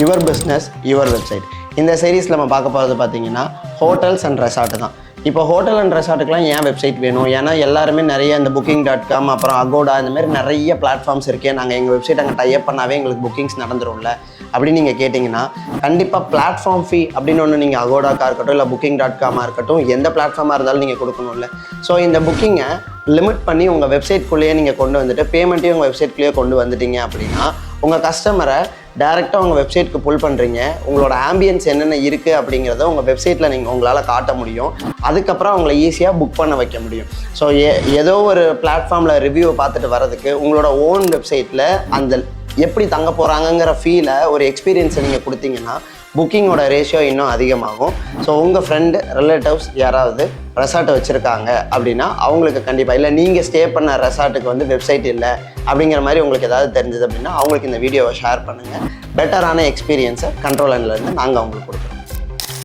Your business your website. இந்த சீரீஸில் நம்ம பார்க்க போகிறது பார்த்தீங்கன்னா ஹோட்டல்ஸ் அண்ட் ரெசார்ட் தான். இப்போ ஹோட்டல் அண்ட் ரெசார்ட்டுக்குலாம் ஏன் வெப்சைட் வேணும்? ஏன்னா எல்லாருமே நிறைய இந்த Booking.com அப்புறம் அகோடா இந்த மாதிரி நிறைய பிளாட்ஃபார்ம்ஸ் இருக்கே, நாங்கள் எங்கள் வெப்சைட் அங்கே டைப் பண்ணாவே எங்களுக்கு புக்கிங்ஸ் நடந்துரும்ல அப்படின்னு நீங்கள் கேட்டிங்கன்னா, கண்டிப்பாக பிளாட்ஃபார்ம் ஃபீ அப்படின்னு ஒன்று நீங்கள் அகோடாக்காக இருக்கட்டும் இல்லை Booking.com இருக்கட்டும் எந்த பிளாட்ஃபார்மாக இருந்தாலும் நீங்கள் கொடுக்கணும்ல. ஸோ இந்த புக்கிங்கை லிமிட் பண்ணி உங்கள் வெப்சைட்குள்ளேயே நீங்கள் கொண்டு வந்துட்டு பேமெண்ட்டையும் உங்கள் வெப்சைட்குள்ளேயே கொண்டு வந்துட்டீங்க அப்படின்னா உங்கள் கஸ்டமரை டேரெக்டாக உங்கள் வெப்சைட்க்கு புல் பண்ணுறீங்க. உங்களோட ஆம்பியன்ஸ் என்னென்ன இருக்குது அப்படிங்கிறத உங்கள் வெப்சைட்டில் நீங்கள் உங்களால் காட்ட முடியும். அதுக்கப்புறம் அவங்கள ஈஸியாக புக் பண்ண வைக்க முடியும். ஸோ ஏதோ ஒரு பிளாட்ஃபார்மில் ரிவ்யூவை பார்த்துட்டு வரதுக்கு உங்களோட ஓன் வெப்சைட்டில் அந்த எப்படி தங்க போகிறாங்கங்கிற ஃபீலை ஒரு எக்ஸ்பீரியன்ஸை நீங்கள் கொடுத்தீங்கன்னா புக்கிங்கோட ரேஷியோ இன்னும் அதிகமாகும். ஸோ உங்கள் ஃப்ரெண்டு ரிலேட்டிவ்ஸ் யாராவது ரெசார்ட்டை வச்சுருக்காங்க அப்படின்னா அவங்களுக்கு கண்டிப்பாக, இல்லை நீங்கள் ஸ்டே பண்ண ரெசார்ட்டுக்கு வந்து வெப்சைட் இல்லை அப்படிங்கிற மாதிரி உங்களுக்கு ஏதாவது தெரிஞ்சது அப்படின்னா அவங்களுக்கு இந்த வீடியோவை ஷேர் பண்ணுங்கள். பெட்டரான எக்ஸ்பீரியன்ஸை கண்ட்ரோல் லைன்லேருந்து நாங்கள் அவங்களுக்கு கொடுக்குறோம்.